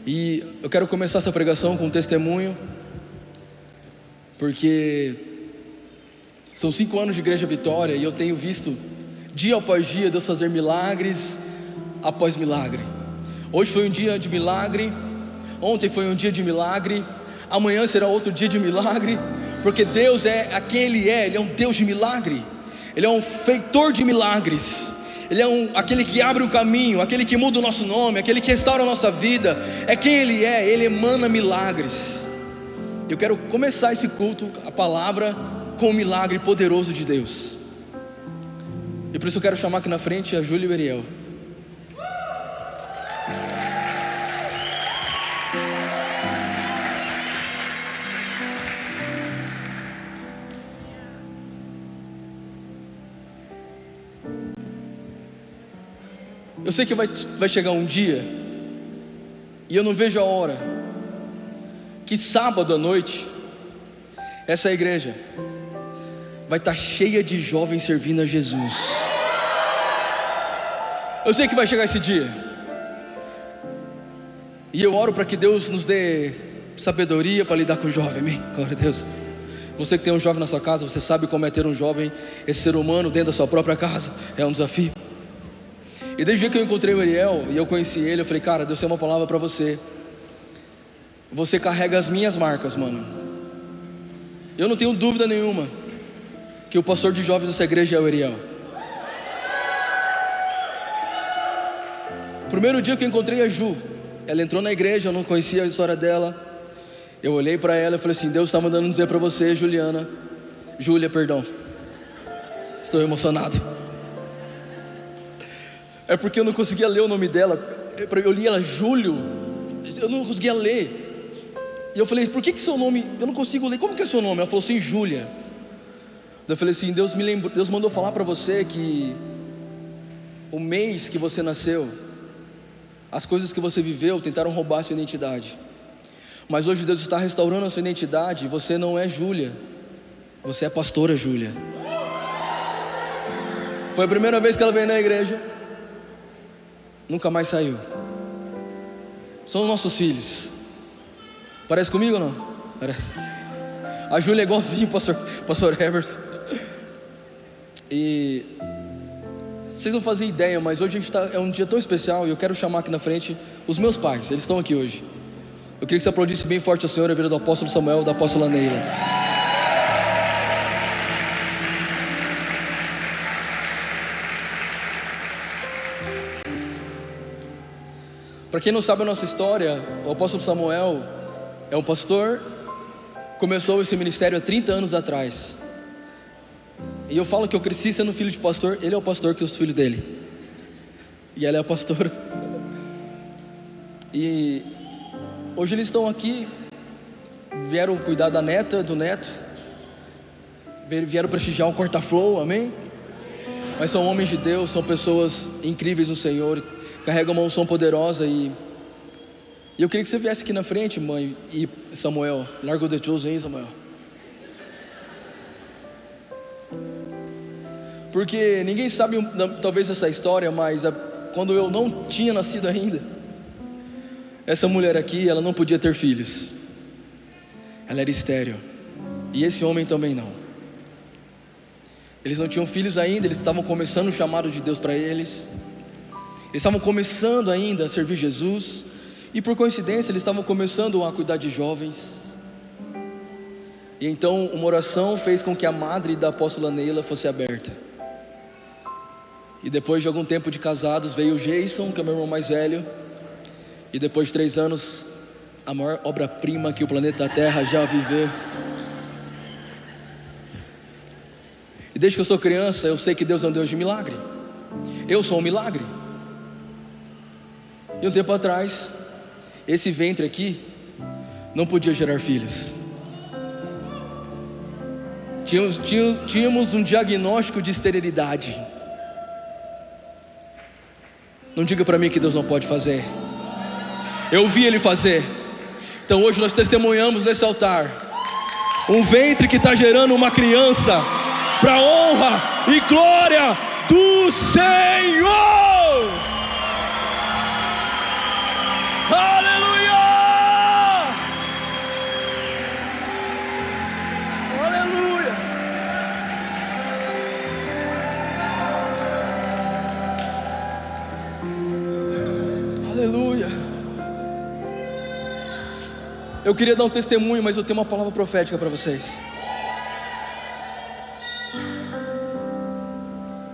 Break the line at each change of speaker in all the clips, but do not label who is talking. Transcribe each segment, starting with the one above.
E eu quero começar essa pregação com um testemunho, porque são 5 anos de Igreja Vitória e eu tenho visto dia após dia Deus fazer milagres após milagre. Hoje foi um dia de milagre, ontem foi um dia de milagre, amanhã será outro dia de milagre, porque Deus é quem Ele é um Deus de milagre, Ele é um feitor de milagres, Ele é aquele que abre um caminho, aquele que muda o nosso nome, aquele que restaura a nossa vida, é quem Ele é, Ele emana milagres. Eu quero começar esse culto, a palavra, com um milagre poderoso de Deus, e por isso eu quero chamar aqui na frente a Júlia e o Ariel. Eu sei que vai chegar um dia, e eu não vejo a hora, que sábado à noite, essa igreja vai estar cheia de jovens servindo a Jesus. Eu sei que vai chegar esse dia, e eu oro para que Deus nos dê sabedoria para lidar com o jovem, amém? Glória a Deus. Você que tem um jovem na sua casa, você sabe como é ter um jovem, esse ser humano dentro da sua própria casa, é um desafio. E desde o dia que eu encontrei o Ariel e eu conheci ele, eu falei, cara, Deus tem uma palavra para você. Você carrega as minhas marcas, mano. Eu não tenho dúvida nenhuma que o pastor de jovens dessa igreja é o Ariel. Primeiro dia que eu encontrei a Ju, ela entrou na igreja, eu não conhecia a história dela. Eu olhei para ela e falei assim, Deus está mandando dizer para você, Júlia, perdão. Estou emocionado. É porque eu não conseguia ler o nome dela. Eu li ela Júlio, eu não conseguia ler. E eu falei, por que seu nome, eu não consigo ler, como que é seu nome? Ela falou assim, Júlia. Eu falei assim, Deus mandou falar para você que o mês que você nasceu, as coisas que você viveu tentaram roubar a sua identidade, mas hoje Deus está restaurando a sua identidade. Você não é Júlia, você é a pastora Júlia. Foi a primeira vez que ela veio na igreja, nunca mais saiu. São nossos filhos. Parece comigo ou não? Parece. A Júlia é igualzinho pastor Everson. E vocês não fazem ideia, mas hoje é um dia tão especial, e eu quero chamar aqui na frente os meus pais. Eles estão aqui hoje. Eu queria que você aplaudisse bem forte ao Senhor a vida do apóstolo Samuel e da apóstola Neila. Para quem não sabe a nossa história, o apóstolo Samuel é um pastor, começou esse ministério há 30 anos atrás. E eu falo que eu cresci sendo filho de pastor, ele é o pastor que os filhos dele. E ela é a pastora. E hoje eles estão aqui, vieram cuidar da neta, do neto, vieram prestigiar um corta-flow, amém? Mas são homens de Deus, são pessoas incríveis no Senhor, carregam uma unção poderosa. E eu queria que você viesse aqui na frente, mãe e Samuel. Larga o The Chosen aí, Samuel. Porque ninguém sabe talvez essa história, mas quando eu não tinha nascido ainda, essa mulher aqui, ela não podia ter filhos. Ela era estéril. E esse homem também não. Eles não tinham filhos ainda, eles estavam começando o chamado de Deus para eles. Eles estavam começando ainda a servir Jesus, e por coincidência eles estavam começando a cuidar de jovens. E então uma oração fez com que a madre da apóstola Neila fosse aberta. E depois de algum tempo de casados veio o Jason, que é meu irmão mais velho. E depois de 3 anos, a maior obra-prima que o planeta Terra já viveu. E desde que eu sou criança, eu sei que Deus é um Deus de milagre. Eu sou um milagre. E um tempo atrás, esse ventre aqui não podia gerar filhos. Tínhamos um diagnóstico de esterilidade. Não diga para mim que Deus não pode fazer. Eu vi Ele fazer. Então hoje nós testemunhamos nesse altar um ventre que está gerando uma criança para honra e glória do Senhor. Aleluia! Eu queria dar um testemunho, mas eu tenho uma palavra profética para vocês.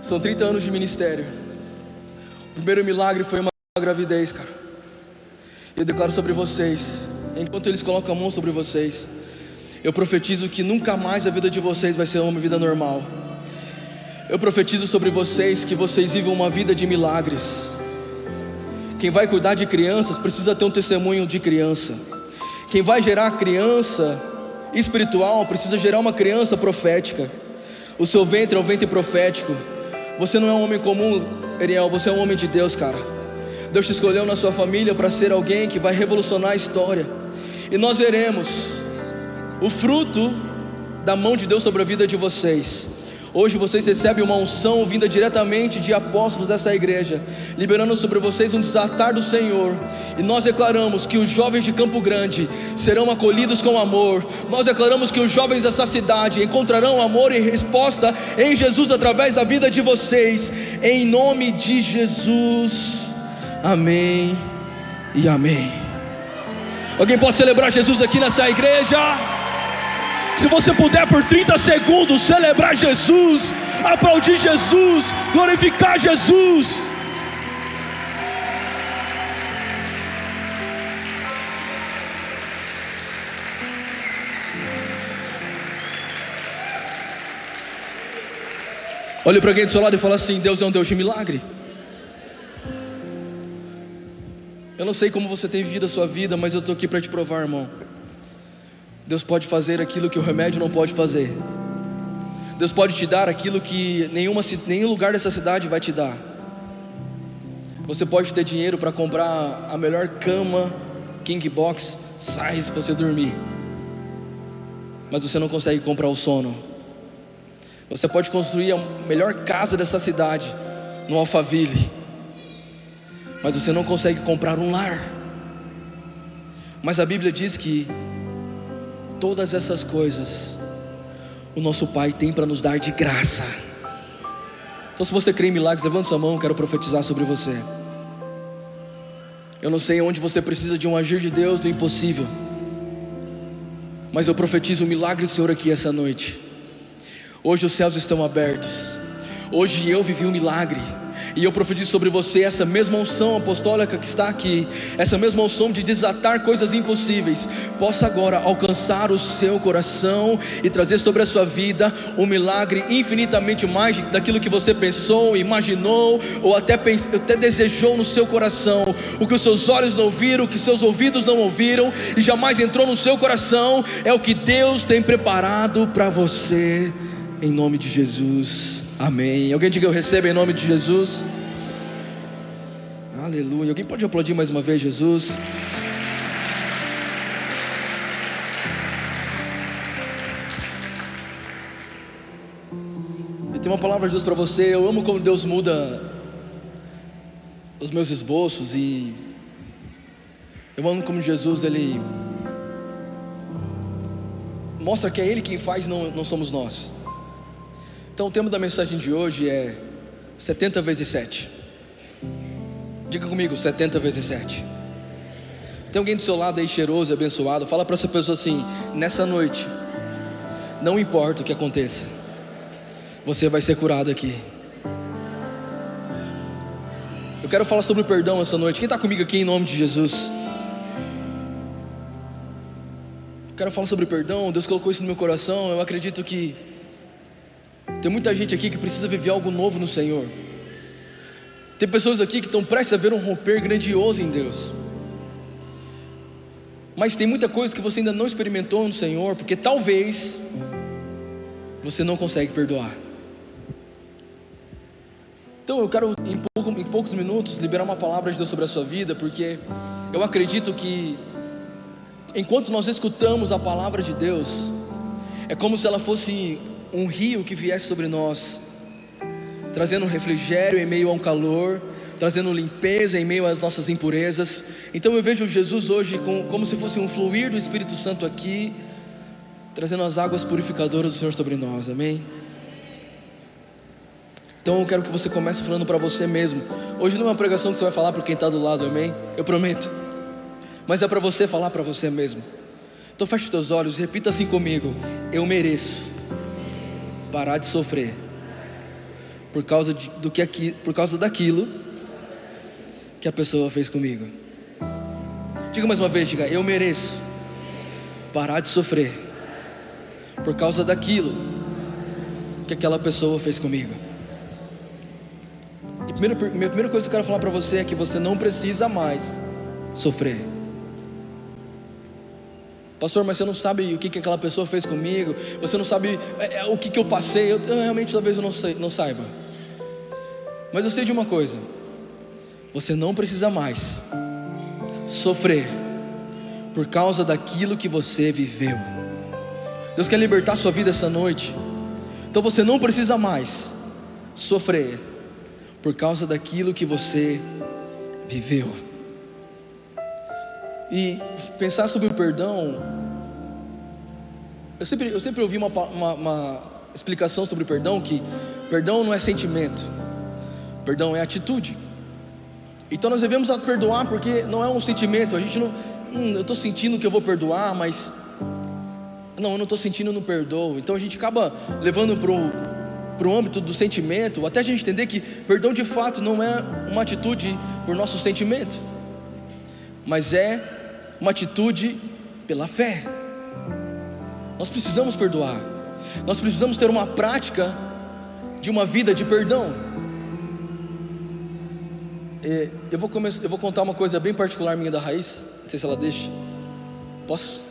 São 30 anos de ministério. O primeiro milagre foi uma gravidez, cara. Eu declaro sobre vocês, enquanto eles colocam a mão sobre vocês, eu profetizo que nunca mais a vida de vocês vai ser uma vida normal. Eu profetizo sobre vocês que vocês vivam uma vida de milagres. Quem vai cuidar de crianças precisa ter um testemunho de criança. Quem vai gerar criança espiritual precisa gerar uma criança profética. O seu ventre é um ventre profético. Você não é um homem comum, Ariel, você é um homem de Deus, cara. Deus te escolheu na sua família para ser alguém que vai revolucionar a história. E nós veremos o fruto da mão de Deus sobre a vida de vocês. Hoje vocês recebem uma unção vinda diretamente de apóstolos dessa igreja, liberando sobre vocês um desatar do Senhor. E nós declaramos que os jovens de Campo Grande serão acolhidos com amor. Nós declaramos que os jovens dessa cidade encontrarão amor e resposta em Jesus através da vida de vocês, em nome de Jesus. Amém e amém. Alguém pode celebrar Jesus aqui nessa igreja? Se você puder por 30 segundos celebrar Jesus, aplaudir Jesus, glorificar Jesus. Olhe para alguém do seu lado e fala assim: Deus é um Deus de milagre. Eu não sei como você tem vivido a sua vida, mas eu estou aqui para te provar, irmão. Deus pode fazer aquilo que o remédio não pode fazer. Deus pode te dar aquilo que nenhum lugar dessa cidade vai te dar. Você pode ter dinheiro para comprar a melhor cama King Box size para você dormir, mas você não consegue comprar o sono. Você pode construir a melhor casa dessa cidade no Alphaville, mas você não consegue comprar um lar. Mas a Bíblia diz que todas essas coisas o nosso Pai tem para nos dar de graça. Então, se você crê em milagres, levante sua mão, quero profetizar sobre você. Eu não sei onde você precisa de um agir de Deus do impossível, mas eu profetizo o milagre do Senhor aqui essa noite. Hoje os céus estão abertos. Hoje eu vivi um milagre. E eu profetizo sobre você essa mesma unção apostólica que está aqui, essa mesma unção de desatar coisas impossíveis, possa agora alcançar o seu coração e trazer sobre a sua vida um milagre infinitamente mais daquilo que você pensou, imaginou ou até desejou no seu coração. O que os seus olhos não viram, o que seus ouvidos não ouviram e jamais entrou no seu coração, é o que Deus tem preparado para você, em nome de Jesus. Amém. Alguém diga: eu recebo em nome de Jesus. Aleluia. Alguém pode aplaudir mais uma vez Jesus? Eu tenho uma palavra de Deus para você. Eu amo como Deus muda os meus esboços, e eu amo como Jesus, Ele mostra que é Ele quem faz, não somos nós. Então o tema da mensagem de hoje é 70 vezes 7. Diga comigo: 70 vezes 7. Tem alguém do seu lado aí cheiroso e abençoado? Fala para essa pessoa assim: nessa noite, não importa o que aconteça, você vai ser curado aqui. Eu quero falar sobre o perdão essa noite. Quem está comigo aqui em nome de Jesus? Eu quero falar sobre o perdão. Deus colocou isso no meu coração. Eu acredito que tem muita gente aqui que precisa viver algo novo no Senhor. Tem pessoas aqui que estão prestes a ver um romper grandioso em Deus, mas tem muita coisa que você ainda não experimentou no Senhor, porque talvez você não consegue perdoar. Então eu quero em poucos minutos liberar uma palavra de Deus sobre a sua vida, porque eu acredito que enquanto nós escutamos a palavra de Deus, é como se ela fosse um rio que viesse sobre nós, trazendo um refrigério em meio a um calor, trazendo limpeza em meio às nossas impurezas. Então eu vejo Jesus hoje como se fosse um fluir do Espírito Santo aqui, trazendo as águas purificadoras do Senhor sobre nós, amém? Então eu quero que você comece falando para você mesmo. Hoje não é uma pregação que você vai falar para quem está do lado, amém? Eu prometo. Mas é para você falar para você mesmo. Então feche os teus olhos e repita assim comigo: eu mereço parar de sofrer por causa daquilo que a pessoa fez comigo. Diga mais uma vez, diga: eu mereço parar de sofrer por causa daquilo que aquela pessoa fez comigo. E minha primeira coisa que eu quero falar para você é que você não precisa mais sofrer. Pastor, mas você não sabe o que aquela pessoa fez comigo, você não sabe o que eu passei. Eu realmente talvez eu não saiba, mas eu sei de uma coisa: você não precisa mais sofrer por causa daquilo que você viveu. Deus quer libertar sua vida essa noite. Então você não precisa mais sofrer por causa daquilo que você viveu. E pensar sobre o perdão, eu sempre ouvi uma explicação sobre o perdão, que perdão não é sentimento, perdão é atitude. Então nós devemos perdoar porque não é um sentimento. A gente não, eu estou sentindo que eu vou perdoar, mas não, eu não estou sentindo, eu não perdoo. Então a gente acaba levando para o âmbito do sentimento, até a gente entender que perdão de fato não é uma atitude por nosso sentimento, mas é uma atitude pela fé. Nós precisamos perdoar, nós precisamos ter uma prática de uma vida de perdão. Eu vou contar uma coisa bem particular minha da Raíssa, não sei se ela deixa. Posso?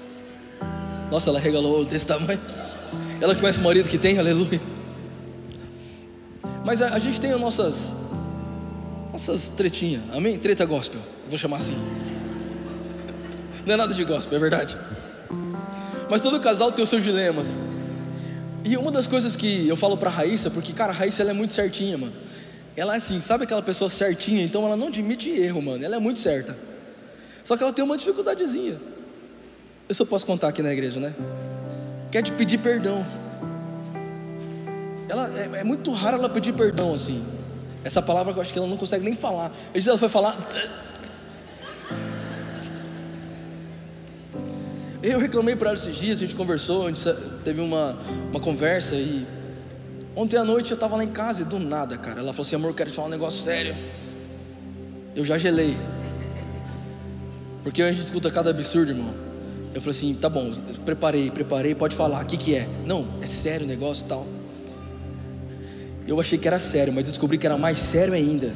Nossa, ela regalou desse tamanho. Ela conhece o marido que tem, aleluia. Mas a gente tem as nossas tretinhas, amém? Treta gospel, vou chamar assim. Não é nada de gospel, é verdade. Mas todo casal tem os seus dilemas. E uma das coisas que eu falo pra Raíssa, porque cara, a Raíssa ela é muito certinha, mano. Ela é assim, sabe aquela pessoa certinha? Então ela não admite erro, mano. Ela é muito certa. Só que ela tem uma dificuldadezinha. Eu só posso contar aqui na igreja, né? Quer te pedir perdão. Ela é muito raro ela pedir perdão assim. Essa palavra eu acho que ela não consegue nem falar. Às vezes ela foi falar. Eu reclamei para ela esses dias, a gente conversou, a gente teve uma conversa. E ontem à noite eu estava lá em casa e do nada, cara, ela falou assim: amor, eu quero te falar um negócio sério. Eu já gelei, porque a gente escuta cada absurdo, irmão. Eu falei assim: tá bom, preparei, pode falar, o que é? Não, é sério o negócio e tal. Eu achei que era sério, mas descobri que era mais sério ainda.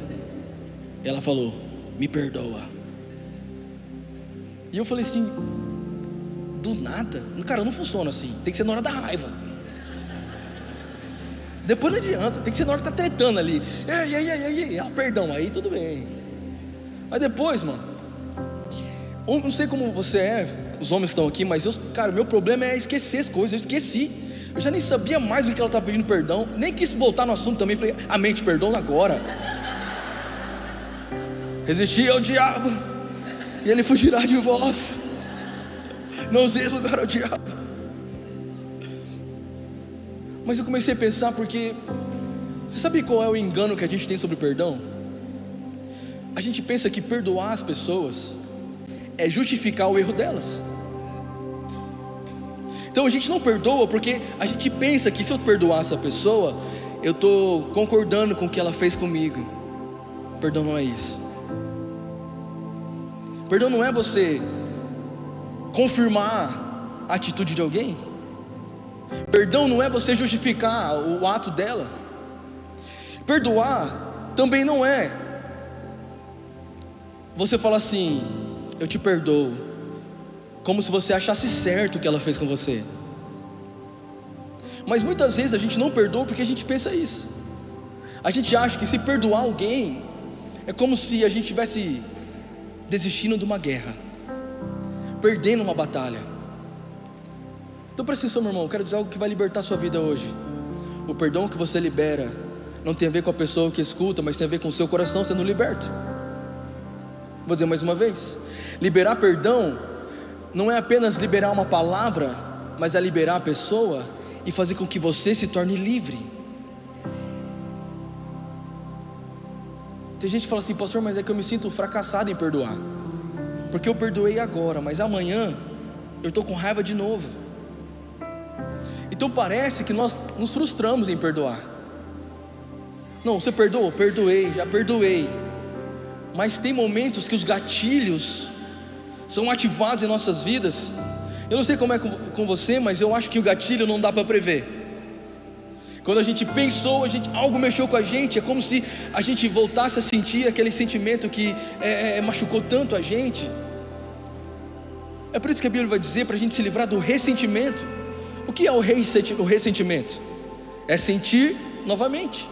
Ela falou: me perdoa. E eu falei assim: do nada? Cara, não funciona assim, tem que ser na hora da raiva. Depois não adianta, tem que ser na hora que tá tretando ali. Perdão, aí tudo bem. Mas depois, mano, eu não sei como você é, os homens estão aqui, mas cara, o meu problema é esquecer as coisas. Eu esqueci, eu já nem sabia mais o que ela estava pedindo perdão, nem quis voltar no assunto também. Falei: amém, te perdoa agora. Resistir ao diabo e ele fugirá de vós. Não useis lugar ao diabo. Mas eu comecei a pensar, porque você sabe qual é o engano que a gente tem sobre o perdão? A gente pensa que perdoar as pessoas é justificar o erro delas. Então a gente não perdoa porque a gente pensa que se eu perdoar essa pessoa, eu estou concordando com o que ela fez comigo. Perdão não é isso. Perdão não é você confirmar a atitude de alguém. Perdão não é você justificar o ato dela. Perdoar também não é você falar assim: eu te perdoo, como se você achasse certo o que ela fez com você. Mas muitas vezes a gente não perdoa porque a gente pensa isso. A gente acha que se perdoar alguém é como se a gente estivesse desistindo de uma guerra, perdendo uma batalha. Então presta atenção, meu irmão, eu quero dizer algo que vai libertar a sua vida hoje. O perdão que você libera não tem a ver com a pessoa que escuta, mas tem a ver com o seu coração sendo liberto. Vou dizer mais uma vez: liberar perdão não é apenas liberar uma palavra, mas é liberar a pessoa e fazer com que você se torne livre. Tem gente que fala assim: pastor, mas é que eu me sinto fracassado em perdoar, porque eu perdoei agora, mas amanhã eu estou com raiva de novo. Então parece que nós nos frustramos em perdoar. Não, você perdoou? Perdoei, já perdoei. Mas tem momentos que os gatilhos são ativados em nossas vidas. Eu não sei como é com você, mas eu acho que o gatilho não dá para prever. Quando a gente pensou, algo mexeu com a gente, é como se a gente voltasse a sentir aquele sentimento que machucou tanto a gente. É por isso que a Bíblia vai dizer para a gente se livrar do ressentimento. O que é o ressentimento? É sentir novamente.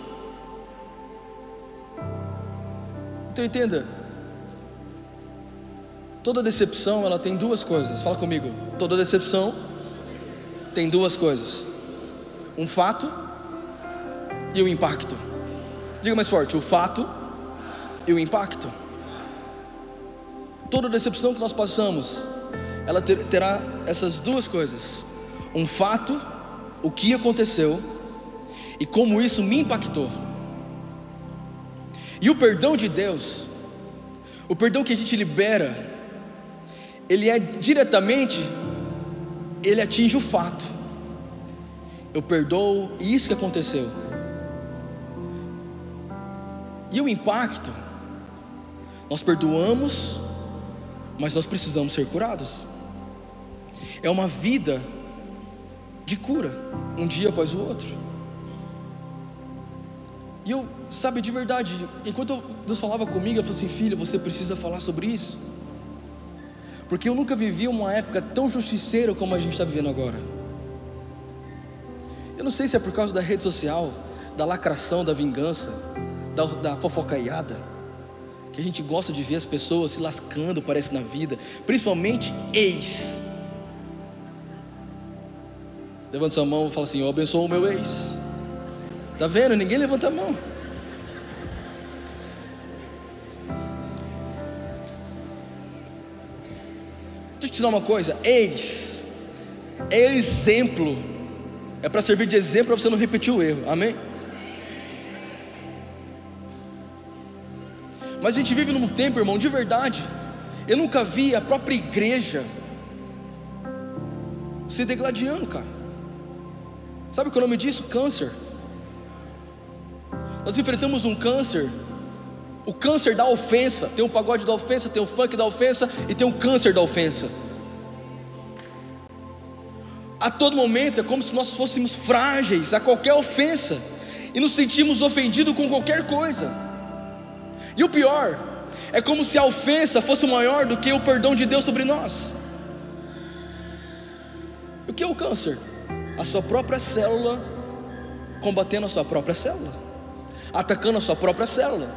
Então entenda, toda decepção ela tem duas coisas. Fala comigo. Toda decepção tem duas coisas: um fato e o impacto. Diga mais forte: o fato e o impacto. Toda decepção que nós passamos, ela terá essas duas coisas: um fato, o que aconteceu, e como isso me impactou. E o perdão de Deus, o perdão que a gente libera, ele é diretamente, ele atinge o fato. Eu perdoo isso que aconteceu. E o impacto, nós perdoamos, mas nós precisamos ser curados. É uma vida de cura, um dia após o outro. E eu, sabe, de verdade, enquanto Deus falava comigo, eu falei assim: filho, você precisa falar sobre isso, porque eu nunca vivi uma época tão justiceira como a gente está vivendo agora. Eu não sei se é por causa da rede social, da lacração, da vingança, da fofocaiada, que a gente gosta de ver as pessoas se lascando, parece, na vida, principalmente ex. Levanta sua mão e fala assim: eu abençoo o meu ex. Tá vendo? Ninguém levanta a mão. Deixa eu te dizer uma coisa: ex é exemplo, é para servir de exemplo para você não repetir o erro, amém? Mas a gente vive num tempo, irmão, de verdade, eu nunca vi a própria igreja se degladiando, cara. Sabe qual é o nome disso? Câncer. Nós enfrentamos um câncer, o câncer da ofensa. Tem o pagode da ofensa, tem o funk da ofensa e tem o câncer da ofensa. A todo momento é como se nós fôssemos frágeis a qualquer ofensa e nos sentimos ofendidos com qualquer coisa. E o pior, é como se a ofensa fosse maior do que o perdão de Deus sobre nós. O que é o câncer? A sua própria célula combatendo a sua própria célula, atacando a sua própria célula.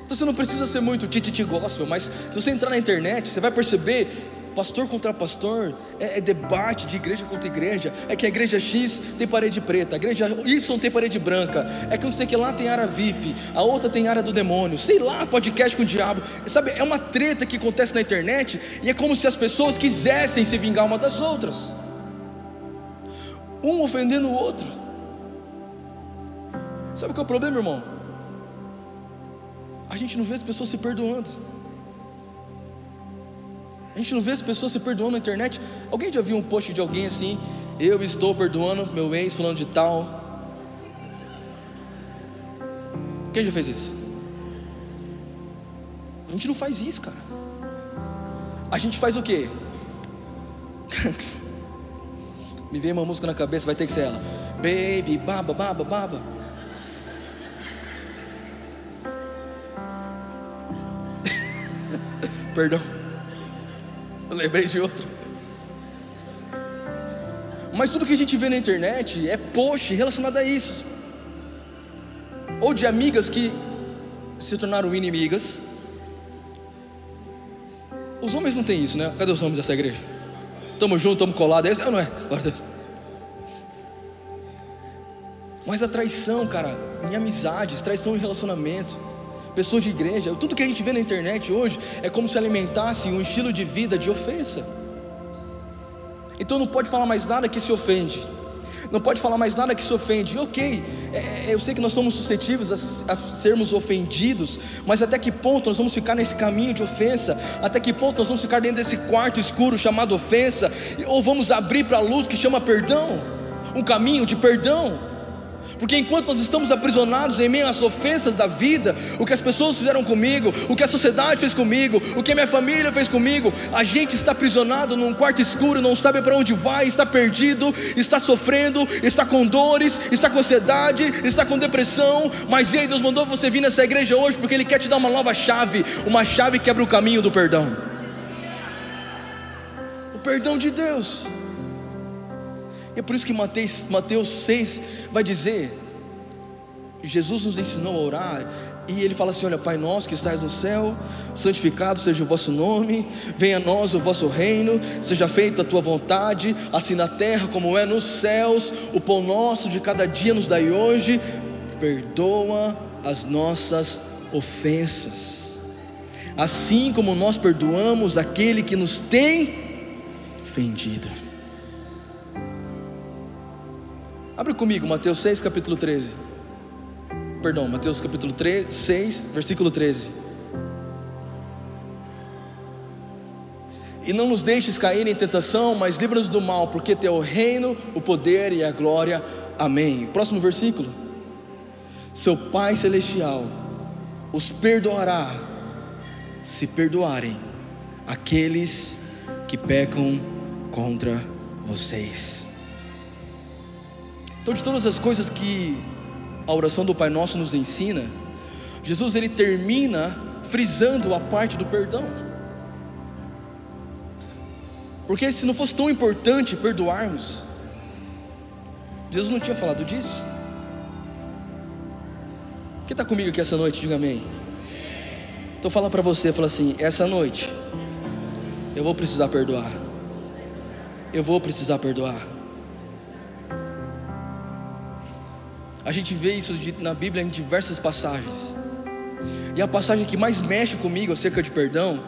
Então você não precisa ser muito tititi gospel, mas se você entrar na internet, você vai perceber, pastor contra pastor, é debate de igreja contra igreja. É que a igreja X tem parede preta, a igreja Y tem parede branca, é que não sei que lá tem área VIP, a outra tem área do demônio, sei lá, podcast com o diabo. Sabe, é uma treta que acontece na internet, e é como se as pessoas quisessem se vingar uma das outras, um ofendendo o outro. Sabe qual é o problema, irmão? A gente não vê as pessoas se perdoando. A gente não vê as pessoas se perdoando na internet. Alguém já viu um post de alguém assim: eu estou perdoando meu ex falando de tal? Quem já fez isso? A gente não faz isso, cara. A gente faz o quê? Me veio uma música na cabeça, vai ter que ser ela: baby, baba, baba, baba. Perdão, eu lembrei de outro. Mas tudo que a gente vê na internet é post relacionado a isso, ou de amigas que se tornaram inimigas. Os homens não têm isso, né? Cadê os homens dessa igreja? Tamo junto, tamo colado, é não é? Mas a traição, cara, em amizades, traição em relacionamento, pessoas de igreja, tudo que a gente vê na internet hoje é como se alimentasse um estilo de vida de ofensa. Então não pode falar mais nada que se ofende, não pode falar mais nada que se ofende. E ok, Eu sei que nós somos suscetíveis a sermos ofendidos, mas até que ponto nós vamos ficar nesse caminho de ofensa? Até que ponto nós vamos ficar dentro desse quarto escuro chamado ofensa? Ou vamos abrir para a luz que chama perdão, um caminho de perdão? Porque enquanto nós estamos aprisionados em meio às ofensas da vida, o que as pessoas fizeram comigo, o que a sociedade fez comigo, o que a minha família fez comigo, a gente está aprisionado num quarto escuro, não sabe para onde vai, está perdido, está sofrendo, está com dores, está com ansiedade, está com depressão. Mas e aí, Deus mandou você vir nessa igreja hoje porque Ele quer te dar uma nova chave, uma chave que abre o caminho do perdão. O perdão de Deus. E é por isso que Mateus 6 vai dizer, Jesus nos ensinou a orar, e Ele fala assim: olha, Pai nosso que estás no céu, santificado seja o vosso nome, venha a nós o vosso reino, seja feita a tua vontade, assim na terra como é nos céus. O pão nosso de cada dia nos dai hoje, perdoa as nossas ofensas, assim como nós perdoamos aquele que nos tem ofendido. Abre comigo Mateus 6, capítulo 13. Perdão, Mateus capítulo 6, versículo 13. E não nos deixes cair em tentação, mas livra-nos do mal, porque teu é o reino, o poder e a glória. Amém. Próximo versículo. Seu Pai Celestial os perdoará, se perdoarem aqueles que pecam contra vocês. Então, de todas as coisas que a oração do Pai Nosso nos ensina, Jesus ele termina frisando a parte do perdão. Porque se não fosse tão importante perdoarmos, Jesus não tinha falado disso. Quem está comigo aqui essa noite, diga amém. Então fala para você, fala assim: essa noite eu vou precisar perdoar. Eu vou precisar perdoar. A gente vê isso na Bíblia em diversas passagens, e a passagem que mais mexe comigo acerca de perdão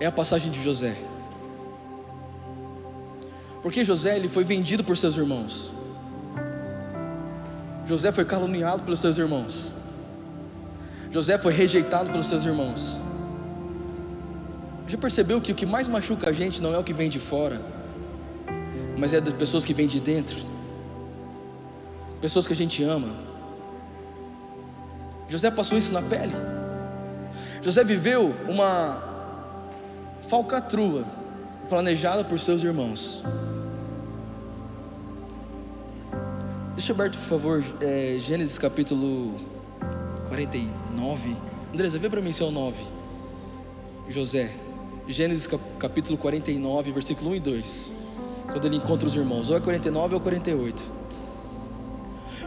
é a passagem de José. Porque José ele foi vendido por seus irmãos. José foi caluniado pelos seus irmãos. José foi rejeitado pelos seus irmãos. Já percebeu que o que mais machuca a gente não é o que vem de fora, mas é das pessoas que vêm de dentro, pessoas que a gente ama. José passou isso na pele. José viveu uma falcatrua planejada por seus irmãos. Deixa aberto, por favor, Gênesis capítulo 49. Andresa, vê para mim se é o 9. José, Gênesis capítulo 49, versículo 1 e 2. Quando ele encontra os irmãos, ou é 49 ou 48.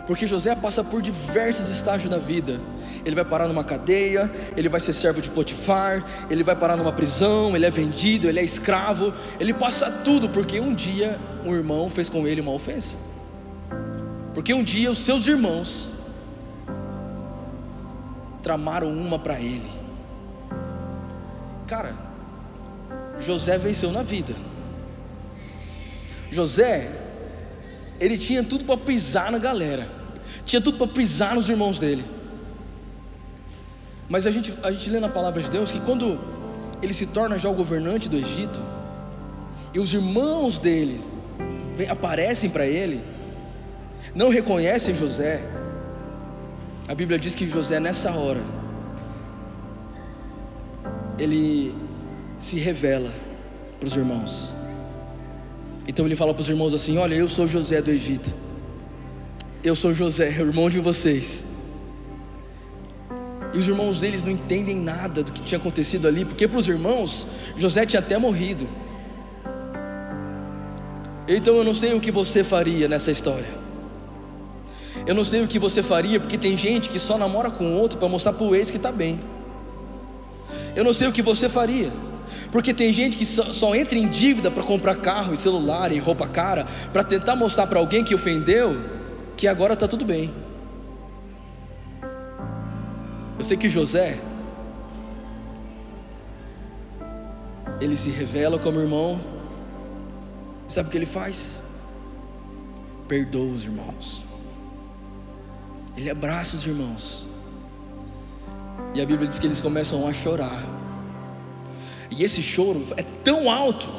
Porque José passa por diversos estágios da vida. Ele vai parar numa cadeia, ele vai ser servo de Potifar, ele vai parar numa prisão, ele é vendido, ele é escravo. Ele passa tudo porque um dia um irmão fez com ele uma ofensa. Porque um dia os seus irmãos tramaram uma para ele. Cara, José venceu na vida. José, ele tinha tudo para pisar na galera, tinha tudo para pisar nos irmãos dele. Mas a gente lê na palavra de Deus que quando ele se torna já o governante do Egito, e os irmãos dele aparecem para ele, não reconhecem José, a Bíblia diz que José nessa hora, ele se revela para os irmãos. Então ele fala para os irmãos assim: olha, eu sou José do Egito, eu sou José, irmão de vocês. E os irmãos deles não entendem nada do que tinha acontecido ali, porque para os irmãos, José tinha até morrido. Então eu não sei o que você faria nessa história. Eu não sei o que você faria, porque tem gente que só namora com outro para mostrar para o ex que está bem. Eu não sei o que você faria, porque tem gente que só entra em dívida para comprar carro e celular e roupa cara, para tentar mostrar para alguém que ofendeu que agora está tudo bem. Eu sei que José, ele se revela como irmão. Sabe o que ele faz? Perdoa os irmãos. Ele abraça os irmãos. E a Bíblia diz que eles começam a chorar. E esse choro é tão alto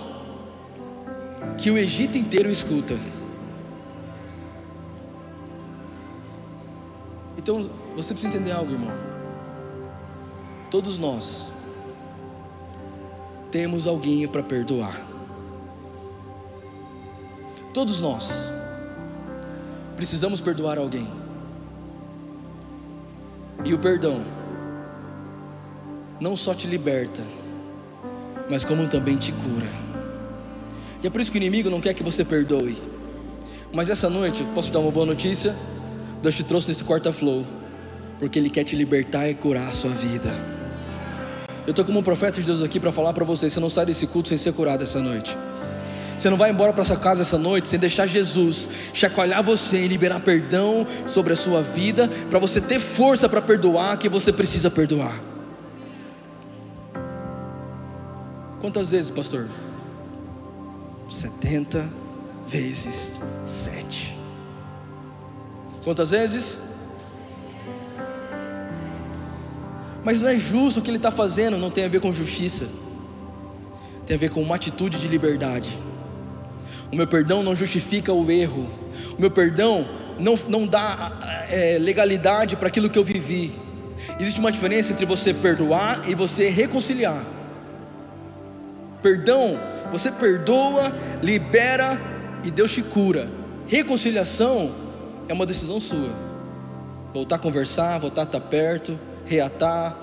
que o Egito inteiro escuta. Então você precisa entender algo, irmão. Todos nós temos alguém para perdoar. Todos nós precisamos perdoar alguém. E o perdão não só te liberta, mas como também te cura. E é por isso que o inimigo não quer que você perdoe. Mas essa noite, posso te dar uma boa notícia? Deus te trouxe nesse quarta flow, porque Ele quer te libertar e curar a sua vida. Eu estou como um profeta de Deus aqui para falar para você: você não sai desse culto sem ser curado essa noite. Você não vai embora para sua casa essa noite sem deixar Jesus chacoalhar você e liberar perdão sobre a sua vida, para você ter força para perdoar que você precisa perdoar. Quantas vezes, pastor? 70 vezes 7. Quantas vezes? Mas não é justo o que ele está fazendo. Não tem a ver com justiça, tem a ver com uma atitude de liberdade. O meu perdão não justifica o erro. O meu perdão não dá legalidade para aquilo que eu vivi. Existe uma diferença entre você perdoar e você reconciliar. Perdão, você perdoa, libera e Deus te cura. Reconciliação é uma decisão sua. Voltar a conversar, voltar a estar perto, reatar,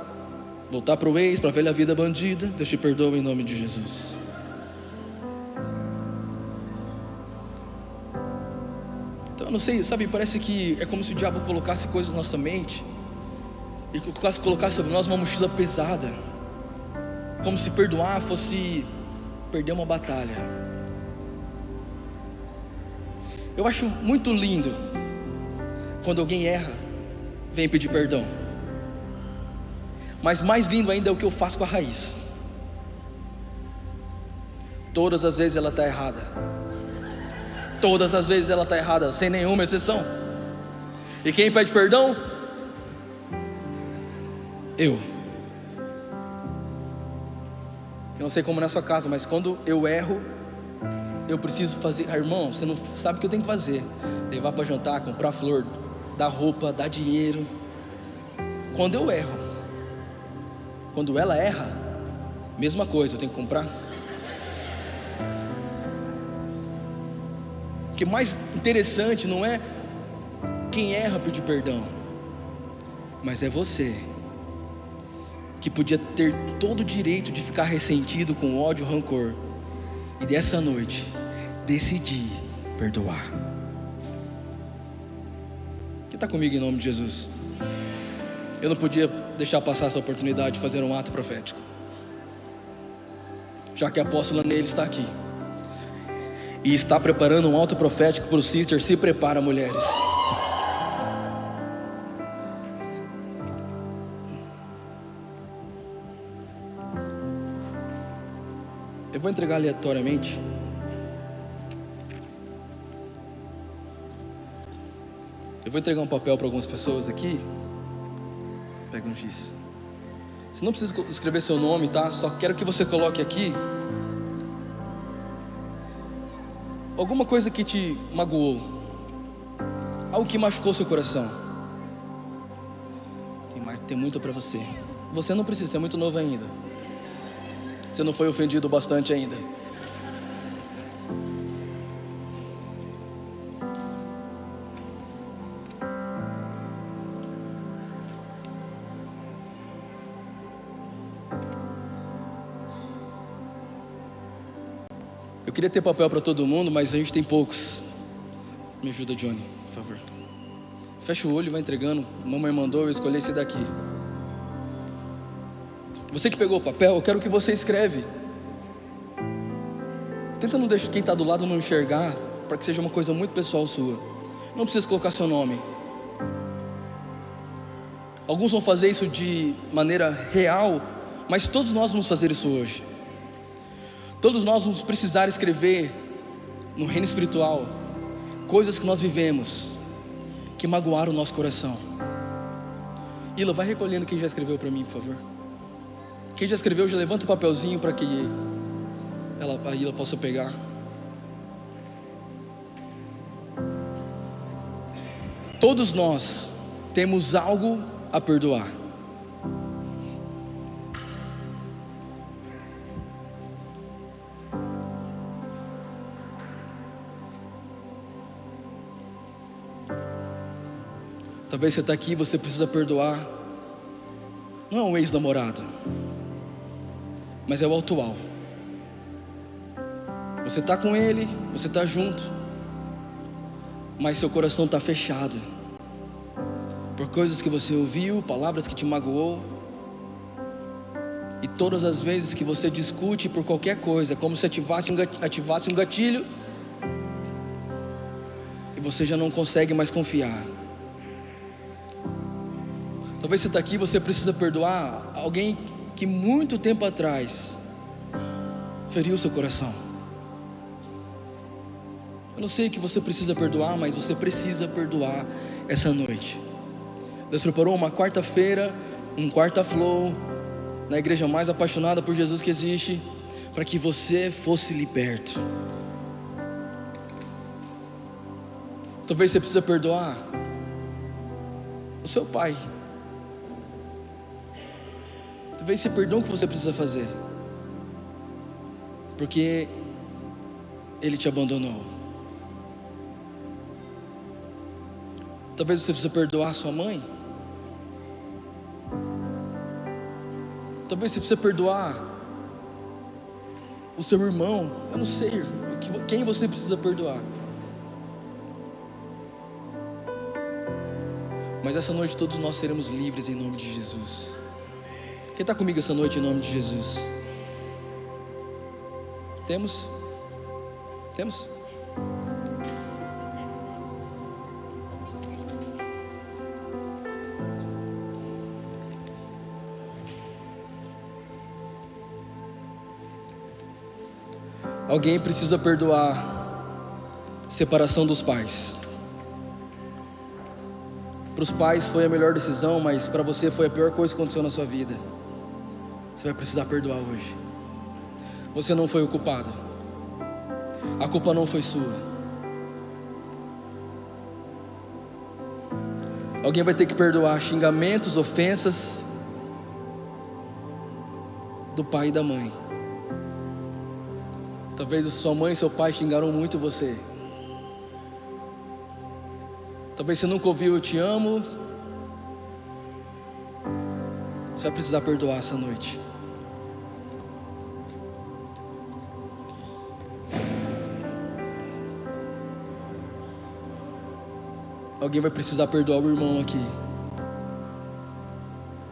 voltar para o ex, para a velha vida bandida. Deus te perdoa em nome de Jesus. Então eu não sei, sabe, parece que é como se o diabo colocasse coisas na nossa mente e colocasse sobre nós uma mochila pesada, como se perdoar fosse perder uma batalha. Eu acho muito lindo quando alguém erra, vem pedir perdão. Mas mais lindo ainda é o que eu faço com a Raíssa. Todas as vezes ela está errada. Todas as vezes ela está errada, sem nenhuma exceção. E quem pede perdão? Eu não sei como na sua casa, mas quando eu erro, eu preciso fazer. Irmão, você não sabe o que eu tenho que fazer: levar para jantar, comprar flor, dar roupa, dar dinheiro. Quando eu erro, quando ela erra, mesma coisa, eu tenho que comprar. O que é mais interessante não é quem erra pedir perdão, mas é você, que podia ter todo o direito de ficar ressentido com ódio, rancor, e dessa noite decidir perdoar. Quem está comigo em nome de Jesus? Eu não podia deixar passar essa oportunidade de fazer um ato profético, já que a apóstola Neile está aqui e está preparando um ato profético para o Sister. Se prepara, mulheres. Eu vou entregar aleatoriamente. Eu vou entregar um papel para algumas pessoas aqui. Pega um giz. Você não precisa escrever seu nome, tá? Só quero que você coloque aqui alguma coisa que te magoou, algo que machucou seu coração. Tem muito para você. Você não precisa, você é muito novo ainda. Você não foi ofendido bastante ainda. Eu queria ter papel para todo mundo, mas a gente tem poucos. Me ajuda, Johnny, por favor. Fecha o olho e vai entregando. Mamãe mandou eu escolher esse daqui. Você que pegou o papel, eu quero que você escreve. Tenta não deixar quem está do lado não enxergar, para que seja uma coisa muito pessoal sua. Não precisa colocar seu nome. Alguns vão fazer isso de maneira real, mas todos nós vamos fazer isso hoje. Todos nós vamos precisar escrever no reino espiritual coisas que nós vivemos, que magoaram o nosso coração. Ila, vai recolhendo quem já escreveu para mim, por favor. Quem já escreveu, já levanta o papelzinho para que a Ila possa pegar. Todos nós temos algo a perdoar. Talvez você está aqui e você precisa perdoar. Não é um ex-namorado, mas é o atual. Você está com ele, você está junto, mas seu coração está fechado por coisas que você ouviu, palavras que te magoou. E todas as vezes que você discute por qualquer coisa, como se ativasse um gatilho, e você já não consegue mais confiar. Talvez você está aqui e você precisa perdoar alguém que muito tempo atrás feriu seu coração. Eu não sei o que você precisa perdoar, mas você precisa perdoar essa noite. Deus preparou uma quarta-feira, um quarta flow, na igreja mais apaixonada por Jesus que existe, para que você fosse liberto. Talvez você precisa perdoar o seu pai. Talvez esse perdão que você precisa fazer, porque ele te abandonou. Talvez você precisa perdoar sua mãe. Talvez você precisa perdoar o seu irmão. Eu não sei quem você precisa perdoar. Mas essa noite todos nós seremos livres em nome de Jesus. Quem está comigo essa noite em nome de Jesus? Temos? Temos? Alguém precisa perdoar separação dos pais. Para os pais foi a melhor decisão, mas para você foi a pior coisa que aconteceu na sua vida. Você vai precisar perdoar hoje. Você não foi o culpado. A culpa não foi sua. Alguém vai ter que perdoar xingamentos, ofensas do pai e da mãe. Talvez sua mãe e seu pai xingaram muito você. Talvez você nunca ouviu eu te amo. Você vai precisar perdoar essa noite. Alguém vai precisar perdoar o irmão aqui,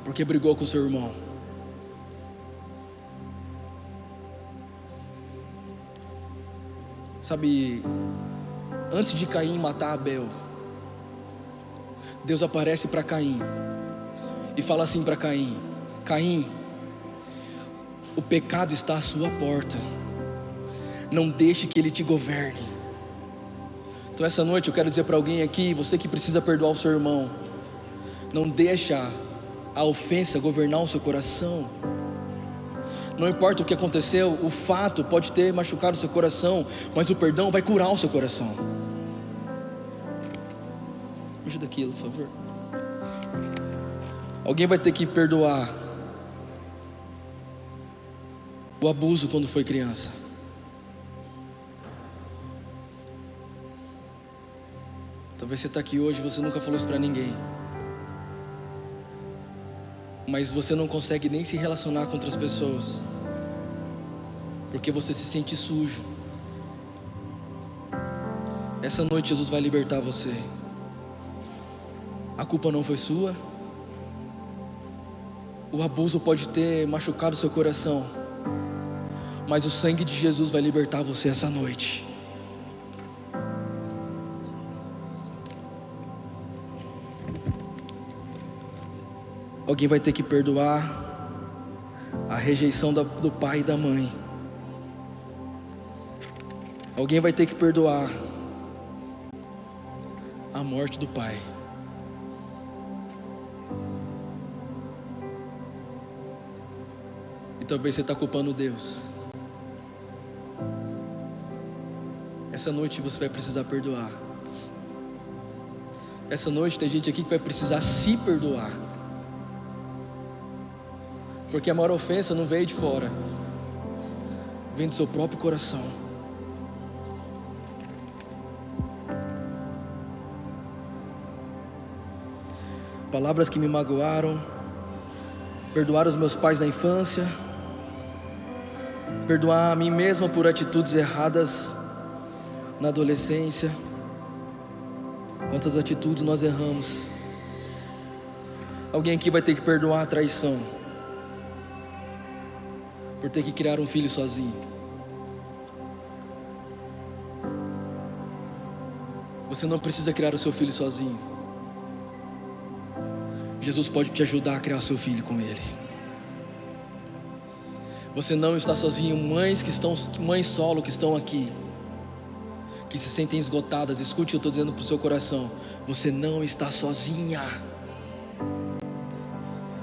porque brigou com o seu irmão. Sabe, antes de Caim matar Abel, Deus aparece para Caim e fala assim para Caim: Caim, o pecado está à sua porta, não deixe que ele te governe. Então essa noite eu quero dizer para alguém aqui, você que precisa perdoar o seu irmão, não deixa a ofensa governar o seu coração. Não importa o que aconteceu, o fato pode ter machucado o seu coração, mas o perdão vai curar o seu coração. Me ajuda aqui, por favor. Alguém vai ter que perdoar o abuso quando foi criança. Talvez você está aqui hoje e você nunca falou isso para ninguém, mas você não consegue nem se relacionar com outras pessoas, porque você se sente sujo. Essa noite Jesus vai libertar você. A culpa não foi sua. O abuso pode ter machucado seu coração, mas o sangue de Jesus vai libertar você essa noite. Alguém vai ter que perdoar a rejeição do pai e da mãe. Alguém vai ter que perdoar a morte do pai. talvez você está culpando Deus. Essa noite você vai precisar perdoar. Essa noite tem gente aqui que vai precisar se perdoar. Porque a maior ofensa não veio de fora, vem do seu próprio coração. Palavras que me magoaram, perdoar os meus pais na infância, perdoar a mim mesma por atitudes erradas na adolescência. Quantas atitudes nós erramos. Alguém aqui vai ter que perdoar a traição, por ter que criar um filho sozinho. Você não precisa criar o seu filho sozinho. Jesus pode te ajudar a criar o seu filho com Ele. Você não está sozinho. Mães solo que estão aqui, que se sentem esgotadas, escute, eu estou dizendo para o seu coração, você não está sozinha.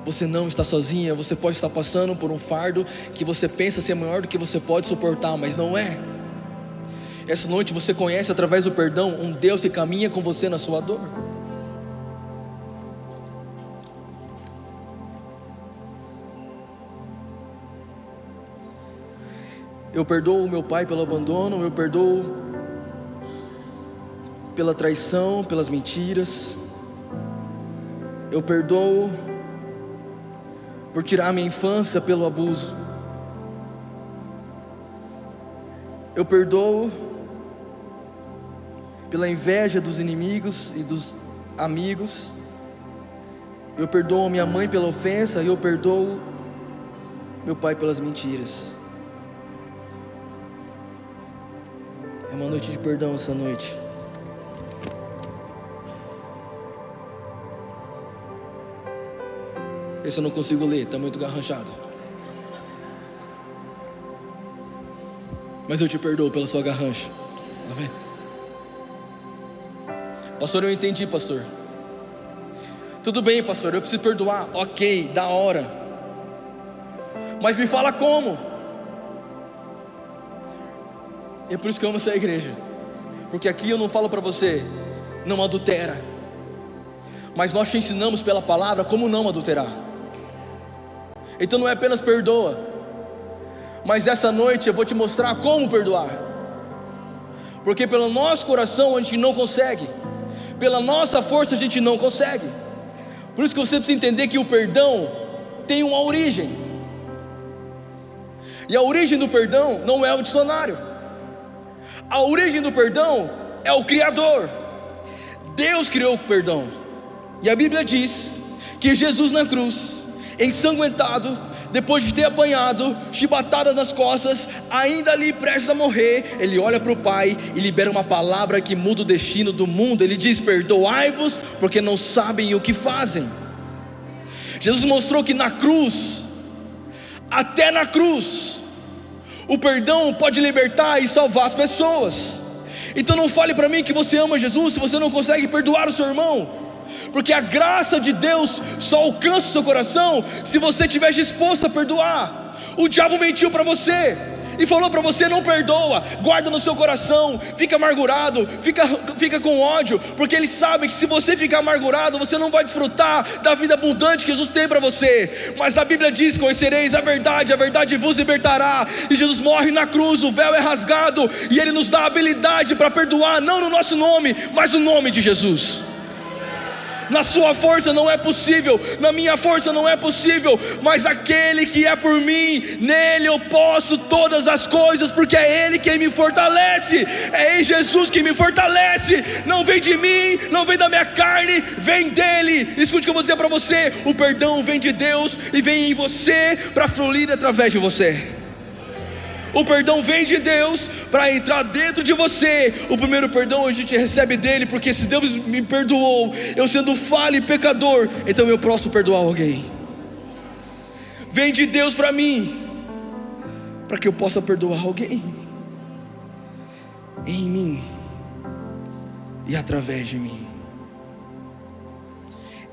Você não está sozinha. Você pode estar passando por um fardo que você pensa ser maior do que você pode suportar, mas não é. Essa noite você conhece através do perdão um Deus que caminha com você na sua dor. Eu perdoo meu pai pelo abandono, eu perdoo pela traição, pelas mentiras. Eu perdoo por tirar minha infância pelo abuso. Eu perdoo pela inveja dos inimigos e dos amigos. Eu perdoo minha mãe pela ofensa e eu perdoo meu pai pelas mentiras. É uma noite de perdão essa noite. Esse eu não consigo ler, está muito garranchado. Mas eu te perdoo pela sua garrancha. Amém. Pastor, eu entendi, pastor. Tudo bem, pastor, eu preciso perdoar. Ok, da hora. Mas me fala como. E é por isso que eu amo essa igreja. Porque aqui eu não falo para você, não adultera. Mas nós te ensinamos pela palavra como não adulterar. Então não é apenas perdoa, mas essa noite eu vou te mostrar como perdoar. Porque pelo nosso coração a gente não consegue, pela nossa força a gente não consegue. Por isso que você precisa entender que o perdão tem uma origem. E a origem do perdão não é o dicionário. A origem do perdão é o Criador. Deus criou o perdão. E a Bíblia diz que Jesus na cruz, ensanguentado, depois de ter apanhado chibatadas nas costas, ainda ali prestes a morrer, ele olha para o Pai e libera uma palavra que muda o destino do mundo. Ele diz: perdoai-vos, porque não sabem o que fazem. Jesus mostrou que na cruz, até na cruz, o perdão pode libertar e salvar as pessoas. Então não fale para mim que você ama Jesus se você não consegue perdoar o seu irmão, porque a graça de Deus só alcança o seu coração se você estiver disposto a perdoar. O diabo mentiu para você e falou para você: não perdoa, guarda no seu coração, fica amargurado, fica com ódio, porque ele sabe que se você ficar amargurado, você não vai desfrutar da vida abundante que Jesus tem para você. Mas a Bíblia diz: conhecereis a verdade vos libertará. E Jesus morre na cruz, o véu é rasgado, e Ele nos dá a habilidade para perdoar, não no nosso nome, mas no nome de Jesus. Na sua força não é possível, na minha força não é possível, mas aquele que é por mim, nele eu posso todas as coisas, porque é Ele quem me fortalece, é em Jesus que me fortalece. Não vem de mim, não vem da minha carne, vem dele. Escute o que eu vou dizer para você: o perdão vem de Deus e vem em você para fluir através de você. O perdão vem de Deus para entrar dentro de você. O primeiro perdão a gente recebe dele, porque se Deus me perdoou, eu sendo falho e pecador, então eu posso perdoar alguém. Vem de Deus para mim, para que eu possa perdoar alguém, em mim e através de mim.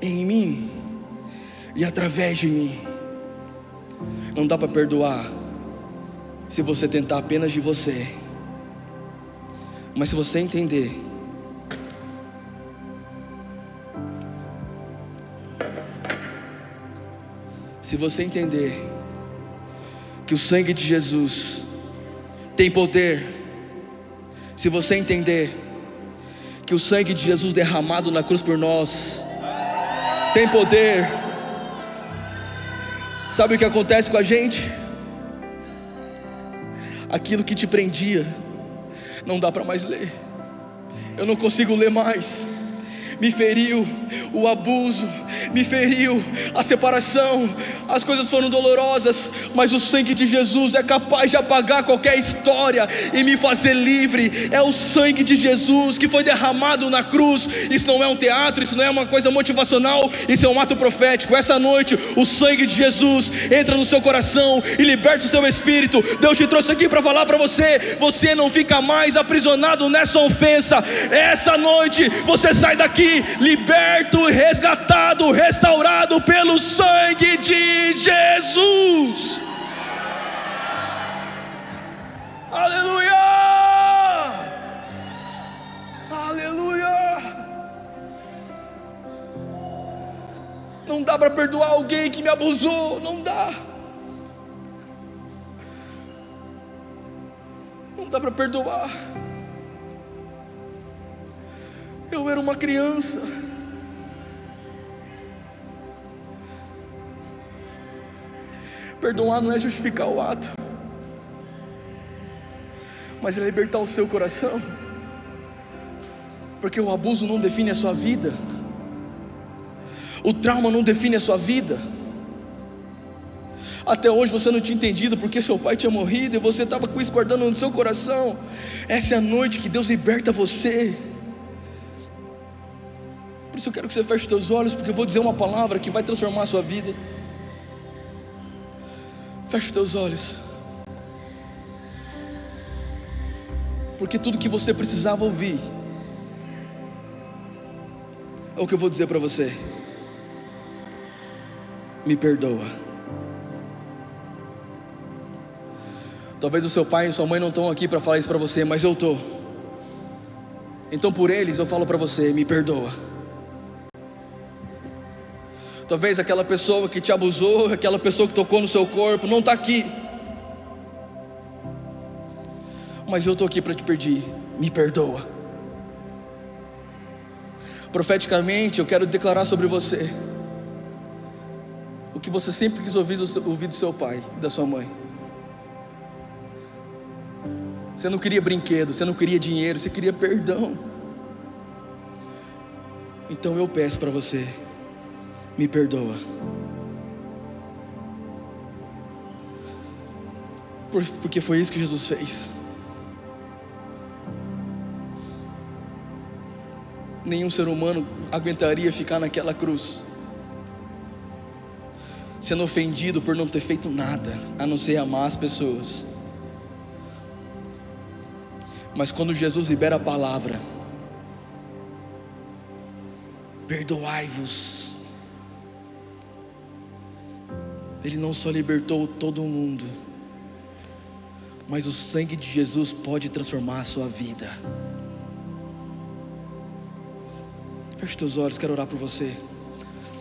Em mim e através de mim. Não dá para perdoar se você tentar apenas de você. Mas se você entender que o sangue de Jesus tem poder, se você entender que o sangue de Jesus derramado na cruz por nós tem poder, sabe o que acontece com a gente? Aquilo que te prendia, não dá para mais ler. Eu não consigo ler mais. Me feriu o abuso, me feriu a separação, as coisas foram dolorosas, mas o sangue de Jesus é capaz de apagar qualquer história e me fazer livre. É o sangue de Jesus que foi derramado na cruz. Isso não é um teatro, isso não é uma coisa motivacional, isso é um ato profético. Essa noite o sangue de Jesus entra no seu coração e liberta o seu espírito. Deus te trouxe aqui para falar para você: você não fica mais aprisionado nessa ofensa. Essa noite você sai daqui liberto, resgatado, restaurado pelo sangue de Jesus. Aleluia! Aleluia! Não dá para perdoar alguém que me abusou, não dá. Não dá para perdoar. Eu era uma criança. Perdoar não é justificar o ato, mas é libertar o seu coração, porque o abuso não define a sua vida, o trauma não define a sua vida. Até hoje você não tinha entendido porque seu pai tinha morrido e você estava com isso guardando no seu coração. Essa é a noite que Deus liberta você. Por isso eu quero que você feche os teus olhos, porque eu vou dizer uma palavra que vai transformar a sua vida. Feche os teus olhos, porque tudo que você precisava ouvir é o que eu vou dizer para você. Me perdoa. Talvez o seu pai e sua mãe não estão aqui para falar isso para você, mas eu estou. Então por eles eu falo para você: me perdoa. Talvez aquela pessoa que te abusou, aquela pessoa que tocou no seu corpo, não está aqui, mas eu estou aqui para te pedir: me perdoa. Profeticamente eu quero declarar sobre você o que você sempre quis ouvir do seu pai e da sua mãe. Você não queria brinquedo, você não queria dinheiro, você queria perdão. Então eu peço para você: me perdoa. Porque foi isso que Jesus fez. Nenhum ser humano aguentaria ficar naquela cruz, sendo ofendido por não ter feito nada, a não ser amar as pessoas. Mas quando Jesus libera a palavra: perdoai-vos, Ele não só libertou todo mundo, mas o sangue de Jesus pode transformar a sua vida. Feche teus olhos, quero orar por você.